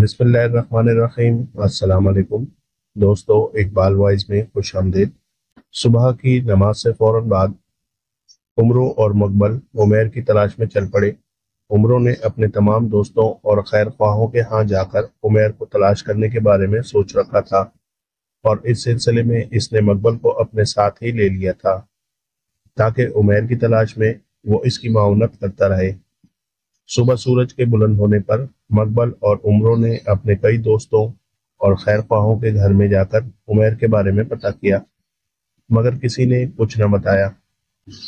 बिस्मिल्लाहिर्रहमानिर्रहीम। अस्सलाम वालेकुम दोस्तों, इकबाल वॉइस में खुश आमदीद। सुबह की नमाज से फौरन बाद उमरों और मकबल उमैर की तलाश में चल पड़े। उमरों ने अपने तमाम दोस्तों और खैर ख्वाहों के यहाँ जाकर उमैर को तलाश करने के बारे में सोच रखा था और इस सिलसिले में इसने मकबल को अपने साथ ही ले लिया था ताकि उमैर की तलाश में वो इसकी माउनत करता रहे। सुबह सूरज के बुलंद होने पर मकबल और उमरों ने अपने कई दोस्तों और खैर ख्वाहों के घर में जाकर उमैर के बारे में पता किया, मगर किसी ने कुछ न बताया,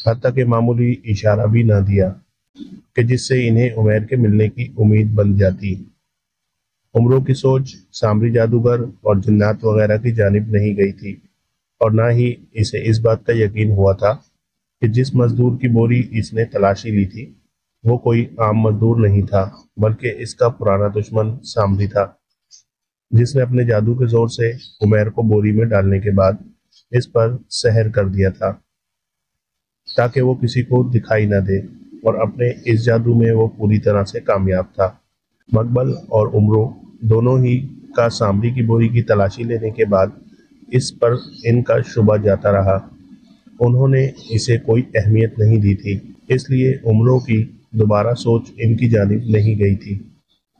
हत्ता कि मामूली इशारा भी न दिया कि जिससे इन्हें उमैर के मिलने की उम्मीद बन जाती। उमरों की सोच सामरी जादूगर और जिन्नात वगैरह की जानिब नहीं गई थी और न ही इसे इस बात का यकीन हुआ था कि जिस मजदूर की बोरी इसने तलाशी ली थी वो कोई आम मजदूर नहीं था, बल्कि इसका पुराना दुश्मन सामरी था, जिसने अपने जादू के जोर से उमैर को बोरी में डालने के बाद इस पर सहर कर दिया था ताकि वो किसी को दिखाई न दे, और अपने इस जादू में वो पूरी तरह से कामयाब था। मकबल और उमरों दोनों ही का सामरी की बोरी की तलाशी लेने के बाद इस पर इनका शुबा जाता रहा। उन्होंने इसे कोई अहमियत नहीं दी थी, इसलिए उमरों की दोबारा सोच इनकी जानिब नहीं गई थी।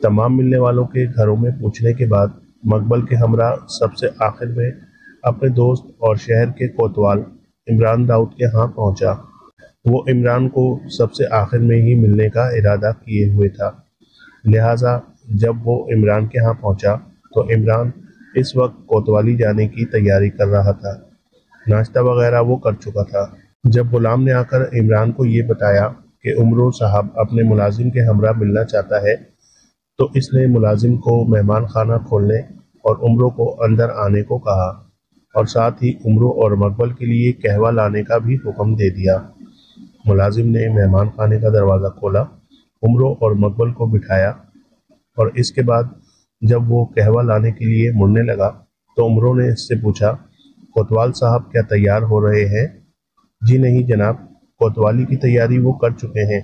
तमाम मिलने वालों के घरों में पूछने के बाद मकबल के हमरा सबसे आखिर में अपने दोस्त और शहर के कोतवाल इमरान दाऊद के यहाँ पहुंचा। वो इमरान को सबसे आखिर में ही मिलने का इरादा किए हुए था, लिहाजा जब वो इमरान के यहाँ पहुंचा तो इमरान इस वक्त कोतवाली जाने की तैयारी कर रहा था। नाश्ता वगैरह वो कर चुका था। जब गुलाम ने आकर इमरान को ये बताया कि उमरों साहब अपने मुलाजिम के हमरा मिलना चाहता है, तो इसने मुलाजिम को मेहमान खाना खोलने और उमरों को अंदर आने को कहा और साथ ही उमरों और मकबल के लिए कहवा लाने का भी हुक्म दे दिया। मुलाजिम ने मेहमान खाने का दरवाज़ा खोला, उमरों और मकबल को बिठाया और इसके बाद जब वो कहवा लाने के लिए मुड़ने लगा तो उमरों ने इससे पूछा, कोतवाल साहब क्या तैयार हो रहे हैं? जी नहीं जनाब, कोतवाली की तैयारी वो कर चुके हैं,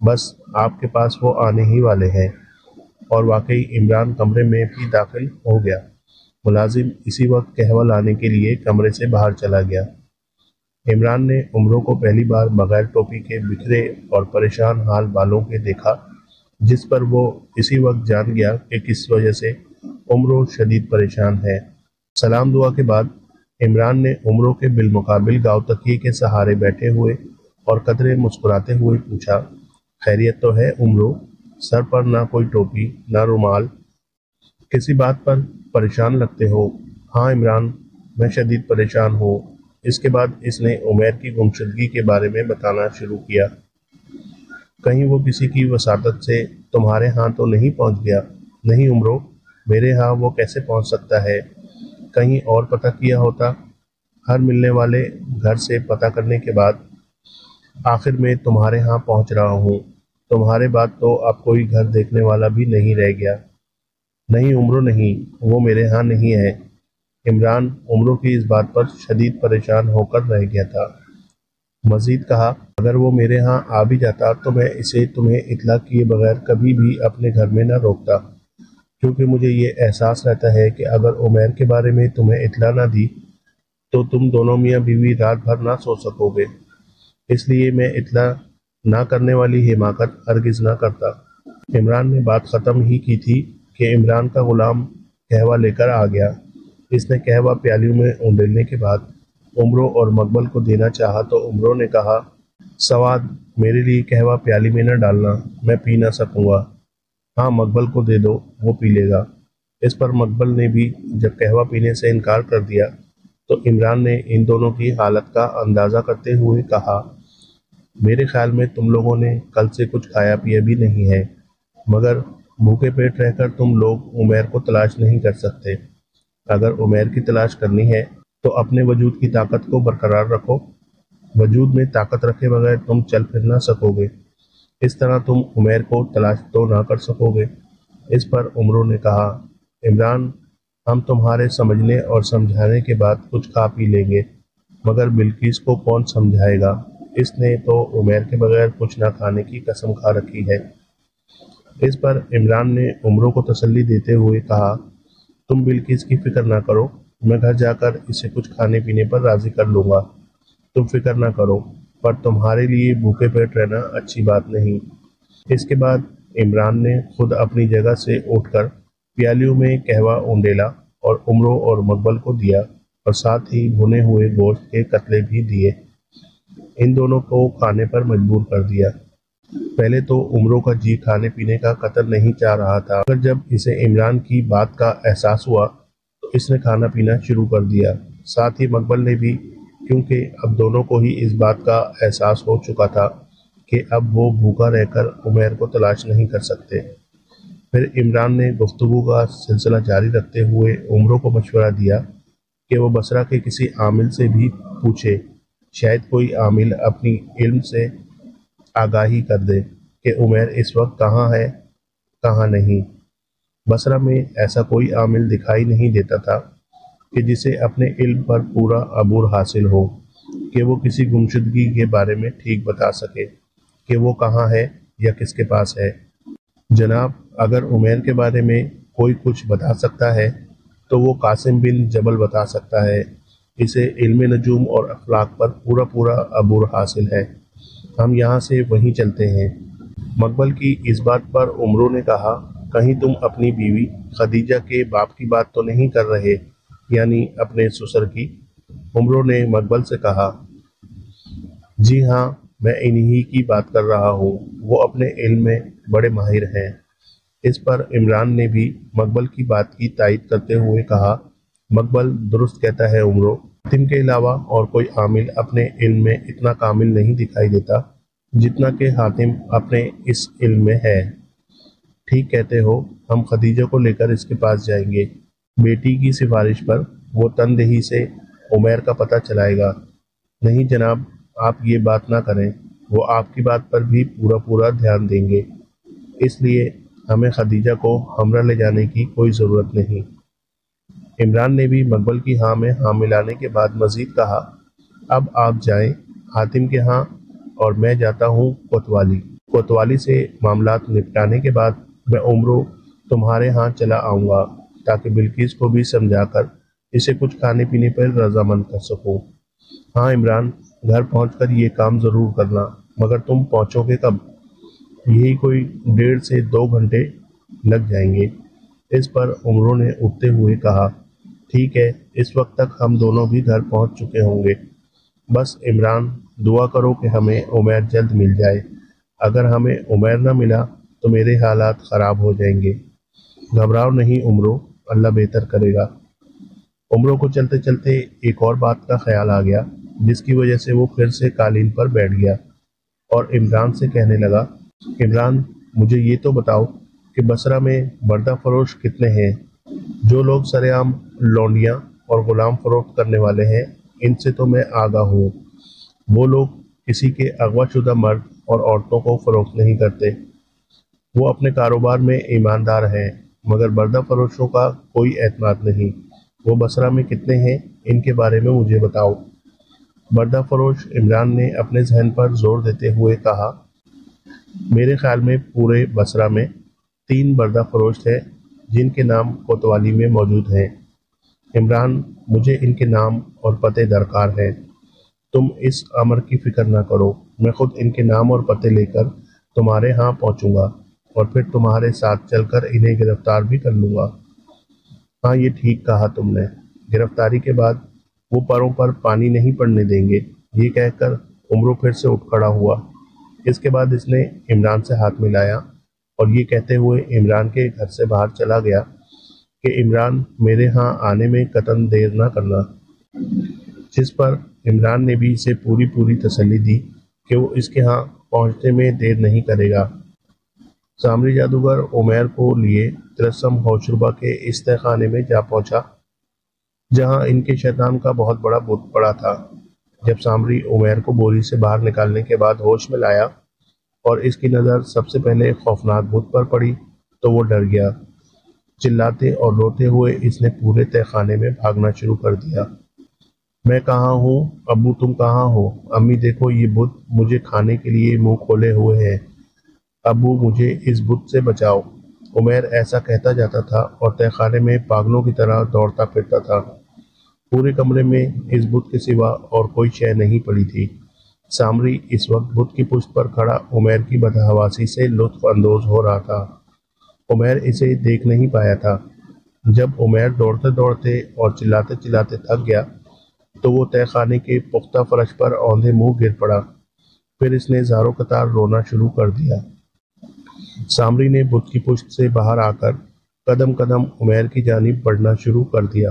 बस आपके पास वो आने ही वाले हैं। और वाकई इमरान कमरे में भी दाखिल हो गया। मुलाजिम इसी वक्त कहवा लाने के लिए कमरे से बाहर चला गया। इमरान ने उमरों को पहली बार बगैर टोपी के बिखरे और परेशान हाल बालों के देखा, जिस पर वो इसी वक्त जान गया कि किस वजह से उमरों शदीद परेशान है। सलाम दुआ के बाद इमरान ने उमरों के बिलमुकाबिल गाँव तकिए के सहारे बैठे हुए और कतरे मुस्कुराते हुए पूछा, खैरियत तो है उमरों? सर पर ना कोई टोपी ना रुमाल, किसी बात पर परेशान लगते हो? हाँ इमरान, मैं शदीद परेशान हूँ। इसके बाद इसने उमैर की गुमशुदगी के बारे में बताना शुरू किया। कहीं वो किसी की वसातत से तुम्हारे यहाँ तो नहीं पहुँच गया? नहीं उमरों, मेरे यहाँ वो कैसे पहुँच सकता है? कहीं और पता किया होता? हर मिलने वाले घर से पता करने के बाद आखिर में तुम्हारे यहाँ पहुँच रहा हूँ। तुम्हारे बाद तो अब कोई घर देखने वाला भी नहीं रह गया। नहीं उमरों नहीं, वो मेरे यहाँ नहीं है। इमरान उमरों की इस बात पर शदीद परेशान होकर रह गया था। मजीद कहा, अगर वो मेरे यहाँ आ भी जाता तो मैं इसे तुम्हें इतला किए बगैर कभी भी अपने घर में न रोकता, क्योंकि मुझे ये एहसास रहता है कि अगर उमैर के बारे में तुम्हें इतला ना दी तो तुम दोनों मियाँ बीवी रात भर ना सो सकोगे। इसलिए मैं इतला ना करने वाली हिमाकत हरगिज ना करता। इमरान ने बात ख़त्म ही की थी कि इमरान का गुलाम कहवा लेकर आ गया। इसने कहवा प्यालियों में उंडेलने के बाद उमरों और मकबल को देना चाहा तो उमरों ने कहा, सवाद, मेरे लिए कहवा प्याली में न डालना, मैं पी ना सकूँगा। हाँ मकबल को दे दो, वो पी लेगा। इस पर मकबल ने भी जब कहवा पीने से इनकार कर दिया तो इमरान ने इन दोनों की हालत का अंदाज़ा करते हुए कहा, मेरे ख्याल में तुम लोगों ने कल से कुछ खाया पिया भी नहीं है, मगर भूखे पेट रहकर तुम लोग उमैर को तलाश नहीं कर सकते। अगर उमैर की तलाश करनी है तो अपने वजूद की ताकत को बरकरार रखो। वजूद में ताकत रखे बगैर तुम चल फिर ना सकोगे। इस तरह तुम उमैर को तलाश तो ना कर सकोगे। इस पर उमरों ने कहा, इमरान, हम तुम्हारे समझने और समझाने के बाद कुछ खा पी लेंगे, मगर बिल्किस को कौन समझाएगा? इसने तो उमैर के बगैर कुछ ना खाने की कसम खा रखी है। इस पर इमरान ने उमरों को तसल्ली देते हुए कहा, तुम बिल्किस की फिक्र ना करो, मैं घर जाकर इसे कुछ खाने पीने पर राजी कर लूँगा। तुम फिक्र ना करो, पर तुम्हारे लिए भूखे पेट रहना अच्छी बात नहीं। इसके बाद इमरान ने खुद अपनी जगह से उठकर प्यालियों में कहवा उंडेला और उमरों और मकबल को दिया और साथ ही भुने हुए गोश्त के कतले भी दिए। इन दोनों को खाने पर मजबूर कर दिया। पहले तो उमरों का जी खाने पीने का कतल नहीं चाह रहा था, मगर जब इसे इमरान की बात का एहसास हुआ तो इसने खाना पीना शुरू कर दिया। साथ ही मकबल ने भी, क्योंकि अब दोनों को ही इस बात का एहसास हो चुका था कि अब वो भूखा रहकर उमैर को तलाश नहीं कर सकते। फिर इमरान ने गुफ्तगू का सिलसिला जारी रखते हुए उमरों को मशवरा दिया कि वो बसरा के किसी आमिल से भी पूछे, शायद कोई आमिल अपनी इल्म से आगाही कर दे कि उमैर इस वक्त कहाँ है, कहाँ नहीं। बसरा में ऐसा कोई आमिल दिखाई नहीं देता था कि जिसे अपने इल्म पर पूरा अबूर हासिल हो, कि वो किसी गुमशुदगी के बारे में ठीक बता सके कि वो कहाँ है या किसके पास है। जनाब, अगर उमैर के बारे में कोई कुछ बता सकता है तो वो कासिम बिन जबल बता सकता है। इसे इल्म नजूम और अखलाक पर पूरा पूरा अबूर हासिल है। हम यहाँ से वहीं चलते हैं। मकबल की इस बात पर उमरों ने कहा, कहीं तुम अपनी बीवी खदीजा के बाप की बात तो नहीं कर रहे, यानी अपने ससुर की? उमरों ने मकबल से कहा, जी हाँ, मैं इन्हीं की बात कर रहा हूँ, वो अपने इल्म में बड़े माहिर हैं। इस पर इमरान ने भी मकबल की बात की तायीद करते हुए कहा, मकबल दुरुस्त कहता है उमरों, हातिम के अलावा और कोई आमिल अपने इल्म में इतना कामिल नहीं दिखाई देता जितना कि हातिम अपने इस इल्म में है। ठीक कहते हो, हम खदीजा को लेकर इसके पास जाएंगे। बेटी की सिफारिश पर वो तनदेही से उमैर का पता चलाएगा। नहीं जनाब, आप ये बात ना करें, वो आपकी बात पर भी पूरा पूरा ध्यान देंगे, इसलिए हमें खदीजा को हमरा ले जाने की कोई ज़रूरत नहीं। इमरान ने भी मकबल की हाँ में हाँ मिलाने के बाद मजीद कहा, अब आप जाएं हातिम के यहाँ और मैं जाता हूँ कोतवाली। कोतवाली से मामलात निपटाने के बाद मैं उमरों तुम्हारे यहाँ चला आऊँगा ताकि बिल्किस को भी समझाकर इसे कुछ खाने पीने पर रजामंद कर सकूँ। हाँ इमरान, घर पहुँचकर ये काम ज़रूर करना, मगर तुम पहुँचोगे कब? यही कोई 1.5 से 2 घंटे लग जाएंगे। इस पर उमरों ने उठते हुए कहा, ठीक है, इस वक्त तक हम दोनों भी घर पहुंच चुके होंगे। बस इमरान, दुआ करो कि हमें उमैर जल्द मिल जाए। अगर हमें उमैर न मिला तो मेरे हालात ख़राब हो जाएंगे। घबराओ नहीं उमरों, अल्लाह बेहतर करेगा। उमरों को चलते चलते एक और बात का ख्याल आ गया, जिसकी वजह से वो फिर से कालीन पर बैठ गया और इमरान से कहने लगा, इमरान, मुझे ये तो बताओ कि बसरा में बर्दा फरोश कितने हैं? जो लोग सरेआम लौंडियाँ और गुलाम फरोख्त करने वाले हैं, इनसे तो मैं आगाह हूँ। वो लोग किसी के अगवाशुदा मर्द और औरतों को फरोख्त नहीं करते। वो अपने कारोबार में ईमानदार हैं, मगर बर्दा फरोशों का कोई एतमाद नहीं। वो बसरा में कितने हैं, इनके बारे में मुझे बताओ। बर्दा फरोश इमरान ने अपने जहन पर जोर देते हुए कहा, मेरे ख्याल में पूरे बसरा में 3 बर्दा फरोश हैं जिनके नाम कोतवाली में मौजूद हैं। इमरान, मुझे इनके नाम और पते दरकार हैं। तुम इस अमर की फिक्र ना करो, मैं खुद इनके नाम और पते लेकर तुम्हारे यहाँ पहुँचूंगा और फिर तुम्हारे साथ चलकर इन्हें गिरफ्तार भी कर लूँगा। हाँ, ये ठीक कहा तुमने। गिरफ्तारी के बाद वो परों पर पानी नहीं पड़ने देंगे। ये कहकर उमरों फिर से उठ खड़ा हुआ। इसके बाद इसने इमरान से हाथ मिलाया और ये कहते हुए इमरान के घर से बाहर चला गया कि इमरान, मेरे यहाँ आने में कतन देर ना करना। जिस पर इमरान ने भी इसे पूरी पूरी तसल्ली दी कि वो इसके यहाँ पहुँचने में देर नहीं करेगा। सामरी जादूगर उमैर को लिए तिलस्म होशरुबा के इस तहखाने में जा पहुँचा जहाँ इनके शैतान का बहुत बड़ा बुत पड़ा था। जब सामरी उमैर को बोरी से बाहर निकालने के बाद होश में लाया और इसकी नज़र सबसे पहले खौफनाक बुत पर पड़ी तो वो डर गया। चिल्लाते और रोते हुए इसने पूरे तहखाने में भागना शुरू कर दिया। मैं कहाँ हूँ? अब्बू तुम कहाँ हो? अम्मी देखो, ये बुत मुझे खाने के लिए मुंह खोले हुए है। ابو مجھے اس بت سے بچاؤ۔ عمیر ایسا کہتا جاتا تھا اور تہہ خانے میں پاگلوں کی طرح دوڑتا پھرتا تھا۔ پورے کمرے میں اس بت کے سوا اور کوئی شے نہیں پڑی تھی۔ سامری اس وقت بت کی پشت پر کھڑا عمیر کی بدحواسی سے لطف اندوز ہو رہا تھا۔ عمیر اسے دیکھ نہیں پایا تھا۔ جب عمیر دوڑتے دوڑتے اور چلاتے چلاتے تھک گیا تو وہ تہہ خانے کے پختہ فرش پر اوندھے منہ گر پڑا۔ پھر اس نے زاروں قطار رونا شروع کر دیا۔ سامری نے بت کی پشت سے باہر آ کر قدم قدم عمیر کی جانب بڑھنا شروع کر دیا،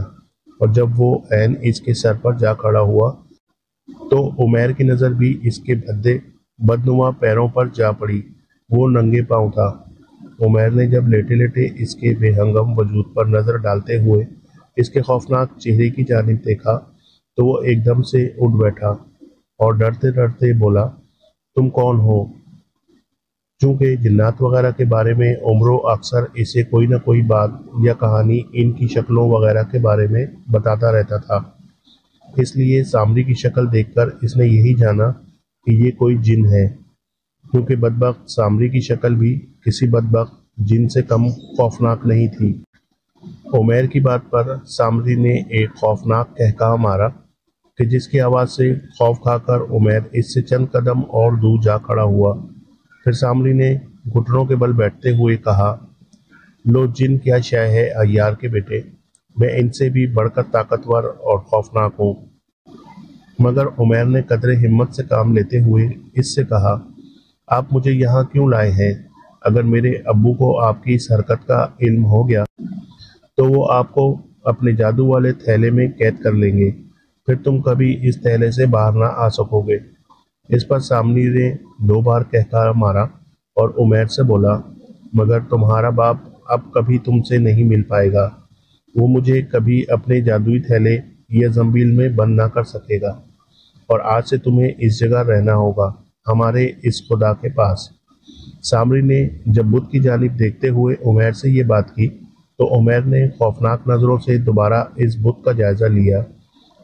اور جب وہ عین اس کے سر پر جا کھڑا ہوا تو عمیر کی نظر بھی اس کے بھدے بدنما پیروں پر جا پڑی۔ وہ ننگے پاؤں تھا۔ عمیر نے جب لیٹے لیٹے اس کے بے ہنگم وجود پر نظر ڈالتے ہوئے اس کے خوفناک چہرے کی جانب دیکھا تو وہ ایک دم سے اٹھ بیٹھا اور ڈرتے ڈرتے بولا، تم کون ہو؟ چونکہ جنات وغیرہ کے بارے میں عمرو اکثر اسے کوئی نہ کوئی بات یا کہانی ان کی شکلوں وغیرہ کے بارے میں بتاتا رہتا تھا، اس لیے سامری کی شکل دیکھ کر اس نے یہی جانا کہ یہ کوئی جن ہے، کیونکہ بدبخت سامری کی شکل بھی کسی بدبخت جن سے کم خوفناک نہیں تھی۔ عمیر کی بات پر سامری نے ایک خوفناک قہقہہ مارا کہ جس کی آواز سے خوف کھا کر عمیر اس سے چند قدم اور دور جا کھڑا ہوا۔ پھر سامری نے گھٹنوں کے بل بیٹھتے ہوئے کہا، لو جن کیا شے ہے عیار کے بیٹے، میں ان سے بھی بڑھ کر طاقتور اور خوفناک ہوں۔ مگر عمیر نے قدرے ہمت سے کام لیتے ہوئے اس سے کہا، آپ مجھے یہاں کیوں لائے ہیں؟ اگر میرے ابو کو آپ کی اس حرکت کا علم ہو گیا تو وہ آپ کو اپنے جادو والے تھیلے میں قید کر لیں گے، پھر تم کبھی اس تھیلے سے باہر نہ آ سکو گے۔ اس پر سامری نے 2 بار قہقہہ مارا اور عمیر سے بولا، مگر تمہارا باپ اب کبھی تم سے نہیں مل پائے گا، وہ مجھے کبھی اپنے جادوئی تھیلے یا زنبیل میں بند نہ کر سکے گا، اور آج سے تمہیں اس جگہ رہنا ہوگا، ہمارے اس خدا کے پاس۔ سامری نے جب بت کی جانب دیکھتے ہوئے عمیر سے یہ بات کی تو عمیر نے خوفناک نظروں سے دوبارہ اس بت کا جائزہ لیا،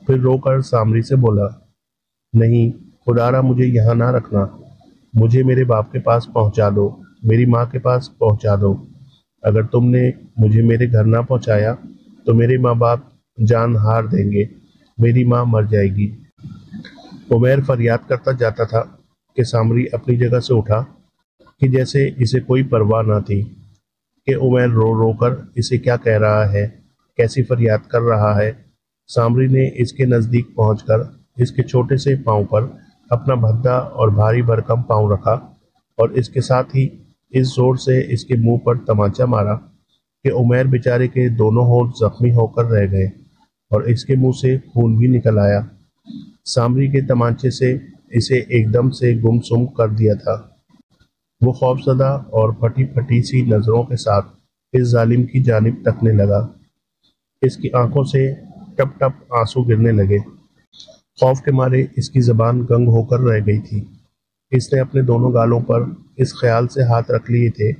پھر رو کر سامری سے بولا، نہیں، خدا را مجھے یہاں نہ رکھنا، مجھے میرے باپ کے پاس پہنچا دو، میری ماں کے پاس پہنچا دو۔ اگر تم نے مجھے میرے گھر نہ پہنچایا تو میرے ماں باپ جان ہار دیں گے، میری ماں مر جائے گی۔ عمیر فریاد کرتا جاتا تھا کہ سامری اپنی جگہ سے اٹھا کہ جیسے اسے کوئی پرواہ نہ تھی کہ عمیر رو رو کر اسے کیا کہہ رہا ہے، کیسی فریاد کر رہا ہے۔ سامری نے اس کے نزدیک پہنچ کر اس کے چھوٹے سے پاؤں پر اپنا بھدا اور بھاری بھرکم پاؤں رکھا اور اس کے ساتھ ہی اس زور سے اس کے منہ پر تمانچہ مارا کہ عمیر بیچارے کے دونوں ہونٹ زخمی ہو کر رہ گئے اور اس کے منہ سے خون بھی نکل آیا۔ سامری کے تمانچے سے اسے ایک دم سے گم سم کر دیا تھا۔ وہ خوفزدہ اور پھٹی پھٹی سی نظروں کے ساتھ اس ظالم کی جانب تکنے لگا۔ اس کی آنکھوں سے ٹپ ٹپ آنسو گرنے لگے۔ خوف کے مارے اس کی زبان گنگ ہو کر رہ گئی تھی۔ اس نے اپنے دونوں گالوں پر اس خیال سے ہاتھ رکھ لیے تھے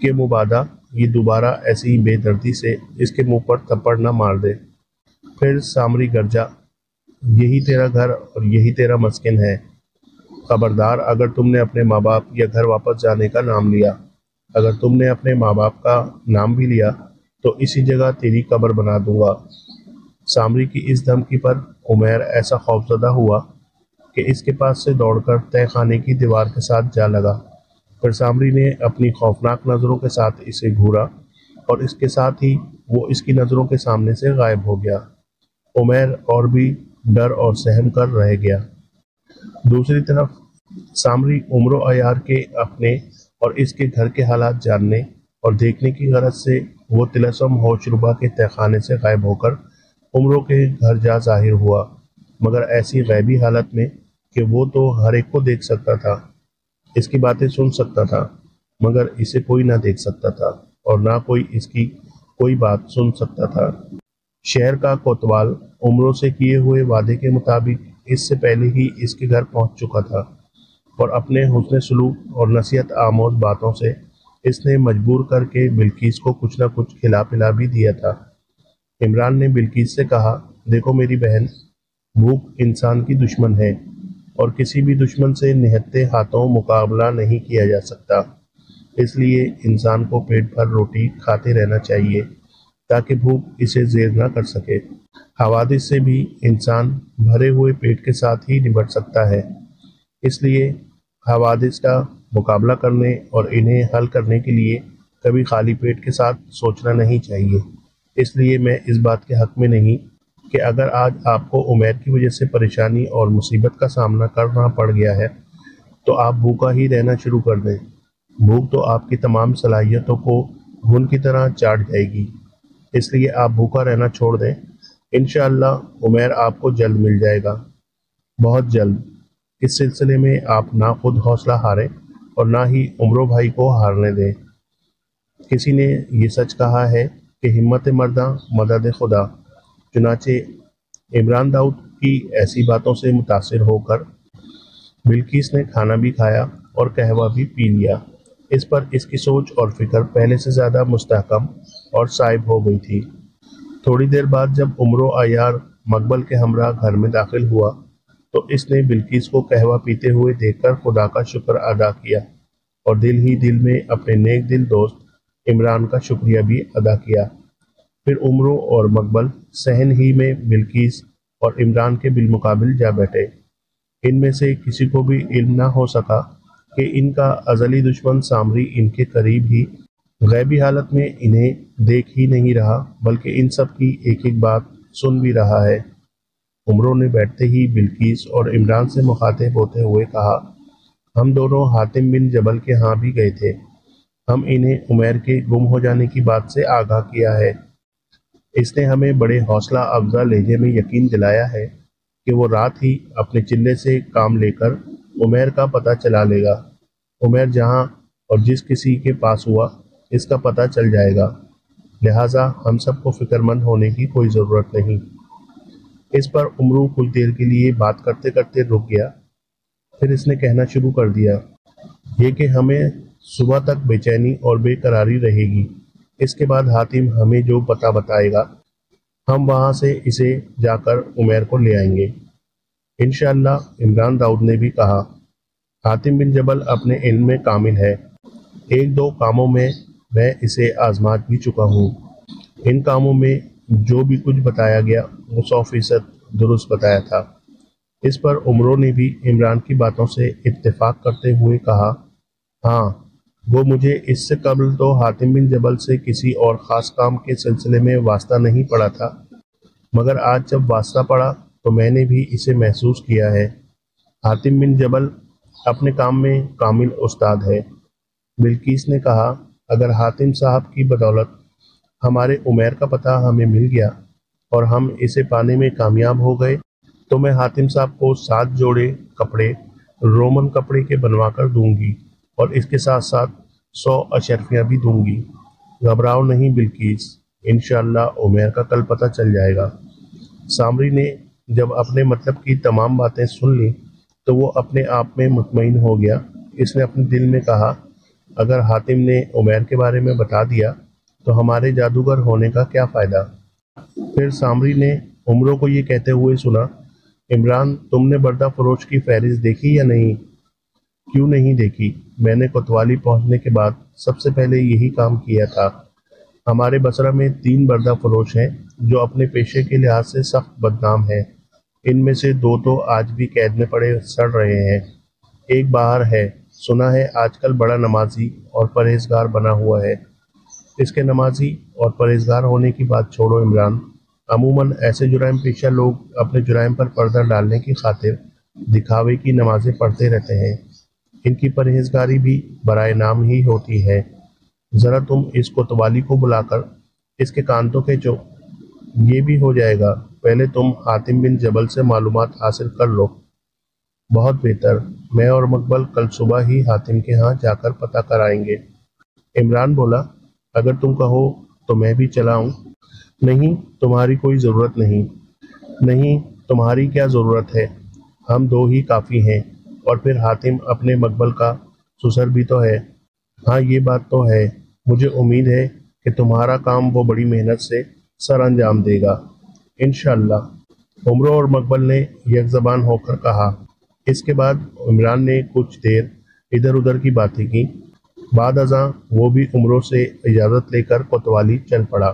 کہ مبادا یہ دوبارہ ایسی بے دردی سے اس کے منہ پر تھپڑ نہ مار دے۔ پھر سامری گرجا، یہی تیرا گھر اور یہی تیرا مسکن ہے، خبردار اگر تم نے اپنے ماں باپ یا گھر واپس جانے کا نام لیا، اگر تم نے اپنے ماں باپ کا نام بھی لیا تو اسی جگہ تیری قبر بنا دوں گا۔ سامری کی اس دھمکی پر عمیر ایسا خوفزدہ ہوا کہ اس کے پاس سے دوڑ کر تہہ خانے کی دیوار کے ساتھ جا لگا۔ پھر سامری نے اپنی خوفناک نظروں کے ساتھ اسے گھورا اور اس کے ساتھ ہی وہ اس کی نظروں کے سامنے سے غائب ہو گیا۔ عمیر اور بھی ڈر اور سہم کر رہ گیا۔ دوسری طرف سامری عمرو عیار کے اپنے اور اس کے گھر کے حالات جاننے اور دیکھنے کی غرض سے وہ طلسم ہوش ربا کے تہہ خانے سے غائب ہو کر عمرو کے گھر جا ظاہر ہوا، مگر ایسی غیبی حالت میں کہ وہ تو ہر ایک کو دیکھ سکتا تھا، اس کی باتیں سن سکتا تھا، مگر اسے کوئی نہ دیکھ سکتا تھا اور نہ کوئی اس کی کوئی بات سن سکتا تھا۔ شہر کا کوتوال عمرو سے کیے ہوئے وعدے کے مطابق اس سے پہلے ہی اس کے گھر پہنچ چکا تھا اور اپنے حسن سلوک اور نصیحت آموز باتوں سے اس نے مجبور کر کے بلقیس کو کچھ نہ کچھ کھلا پلا بھی دیا تھا۔ عمران نے بلقیس سے کہا، دیکھو میری بہن، بھوک انسان کی دشمن ہے، اور کسی بھی دشمن سے نہتے ہاتھوں مقابلہ نہیں کیا جا سکتا۔ اس لیے انسان کو پیٹ بھر روٹی کھاتے رہنا چاہیے تاکہ بھوک اسے زیر نہ کر سکے۔ حوادث سے بھی انسان بھرے ہوئے پیٹ کے ساتھ ہی نمٹ سکتا ہے، اس لیے حوادث کا مقابلہ کرنے اور انہیں حل کرنے کے لیے کبھی خالی پیٹ کے ساتھ سوچنا نہیں چاہیے۔ اس لیے میں اس بات کے حق میں نہیں کہ اگر آج آپ کو عمیر کی وجہ سے پریشانی اور مصیبت کا سامنا کرنا پڑ گیا ہے تو آپ بھوکا ہی رہنا شروع کر دیں۔ بھوک تو آپ کی تمام صلاحیتوں کو گھن کی طرح چاٹ جائے گی، اس لیے آپ بھوکا رہنا چھوڑ دیں۔ انشاءاللہ عمیر آپ کو جلد مل جائے گا، بہت جلد۔ اس سلسلے میں آپ نہ خود حوصلہ ہاریں اور نہ ہی عمرو بھائی کو ہارنے دیں۔ کسی نے یہ سچ کہا ہے کہ ہمت مرداں مدد خدا۔ چنانچہ عمران داؤد کی ایسی باتوں سے متاثر ہو کر بلقیس نے کھانا بھی کھایا اور قہوہ بھی پی لیا۔ اس پر اس کی سوچ اور فکر پہلے سے زیادہ مستحکم اور صائب ہو گئی تھی۔ تھوڑی دیر بعد جب عمرو عیار مقبل کے ہمراہ گھر میں داخل ہوا تو اس نے بلقیس کو قہوہ پیتے ہوئے دیکھ کر خدا کا شکر ادا کیا اور دل ہی دل میں اپنے نیک دل دوست عمران کا شکریہ بھی ادا کیا۔ پھر عمرو اور مقبل صحن ہی میں بلقیس اور عمران کے بالمقابل جا بیٹھے۔ ان میں سے کسی کو بھی علم نہ ہو سکا کہ ان کا ازلی دشمن سامری ان کے قریب ہی غیبی حالت میں انہیں دیکھ ہی نہیں رہا بلکہ ان سب کی ایک ایک بات سن بھی رہا ہے۔ عمرو نے بیٹھتے ہی بلقیس اور عمران سے مخاطب ہوتے ہوئے کہا، ہم دونوں حاتم بن جبل کے ہاں بھی گئے تھے۔ ہم انہیں عمیر کے گم ہو جانے کی بات سے آگاہ کیا ہے۔ اس نے ہمیں بڑے حوصلہ افزا لہجے میں یقین دلایا ہے کہ وہ رات ہی اپنے چلے سے کام لے کر عمیر کا پتہ چلا لے گا۔ عمیر جہاں اور جس کسی کے پاس ہوا اس کا پتہ چل جائے گا، لہٰذا ہم سب کو فکر مند ہونے کی کوئی ضرورت نہیں۔ اس پر عمرو کچھ دیر کے لیے بات کرتے کرتے رک گیا، پھر اس نے کہنا شروع کر دیا، یہ کہ ہمیں صبح تک بے چینی اور بے قراری رہے گی۔ اس کے بعد حاتم ہمیں جو پتہ بتائے گا ہم وہاں سے اسے جا کر عمیر کو لے آئیں گے انشاءاللہ۔ عمران داؤد نے بھی کہا، حاتم بن جبل اپنے علم میں کامل ہے، ایک دو کاموں میں میں اسے آزما بھی چکا ہوں۔ ان کاموں میں جو بھی کچھ بتایا گیا وہ 100% درست بتایا تھا۔ اس پر عمرو نے بھی عمران کی باتوں سے اتفاق کرتے ہوئے کہا، ہاں وہ مجھے اس سے قبل تو حاتم بن جبل سے کسی اور خاص کام کے سلسلے میں واسطہ نہیں پڑا تھا، مگر آج جب واسطہ پڑا تو میں نے بھی اسے محسوس کیا ہے۔ حاتم بن جبل اپنے کام میں کامل استاد ہے۔ بلقیس نے کہا، اگر حاتم صاحب کی بدولت ہمارے عمیر کا پتہ ہمیں مل گیا اور ہم اسے پانے میں کامیاب ہو گئے تو میں حاتم صاحب کو 7 جوڑے کپڑے رومن کپڑے کے بنوا کر دوں گی اور اس کے ساتھ ساتھ 100 اشرفیاں بھی دوں گی۔ گھبراؤ نہیں بلقیس، انشاءاللہ عمیر کا کل پتہ چل جائے گا۔ سامری نے جب اپنے مطلب کی تمام باتیں سن لیں تو وہ اپنے آپ میں مطمئن ہو گیا۔ اس نے اپنے دل میں کہا، اگر حاتم نے عمیر کے بارے میں بتا دیا تو ہمارے جادوگر ہونے کا کیا فائدہ۔ پھر سامری نے عمرو کو یہ کہتے ہوئے سنا، عمران تم نے بردہ فروش کی فہرست دیکھی یا نہیں؟ کیوں نہیں دیکھی؟ میں نے کوتوالی پہنچنے کے بعد سب سے پہلے یہی کام کیا تھا۔ ہمارے بصرہ میں 3 بردہ فروش ہیں جو اپنے پیشے کے لحاظ سے سخت بدنام ہیں۔ ان میں سے 2 تو آج بھی قید میں پڑے سڑ رہے ہیں، ایک باہر ہے، سنا ہے آج کل بڑا نمازی اور پرہیزگار بنا ہوا ہے۔ اس کے نمازی اور پرہیزگار ہونے کی بات چھوڑو عمران، عموماً ایسے جرائم پیشہ لوگ اپنے جرائم پر پردہ ڈالنے کی خاطر دکھاوے کی نمازیں پڑھتے رہتے ہیں۔ ان کی پرہیزگاری بھی برائے نام ہی ہوتی ہے۔ ذرا تم اس کوتوالی کو بلا کر اس کے کان تو کھینچو، یہ بھی ہو جائے گا۔ پہلے تم حاتم بن جبل سے معلومات حاصل کر لو۔ بہت بہتر، میں اور مقبل کل صبح ہی حاتم کے ہاں جا کر پتہ کرائیں گے۔ عمران بولا، اگر تم کہو تو میں بھی چلا آؤں۔ نہیں، تمہاری کوئی ضرورت نہیں۔ نہیں، تمہاری کیا ضرورت ہے، ہم 2 ہی کافی ہیں، اور پھر حاتم اپنے مقبل کا سسر بھی تو ہے۔ ہاں یہ بات تو ہے، مجھے امید ہے کہ تمہارا کام وہ بڑی محنت سے سر انجام دے گا انشاءاللہ۔ عمرو اور مقبل نے یک زبان ہو کر کہا، اس کے بعد عمران نے کچھ دیر ادھر ادھر کی باتیں کی۔ بعد ازاں وہ بھی عمروں سے اجازت لے کر کوتوالی چل پڑا۔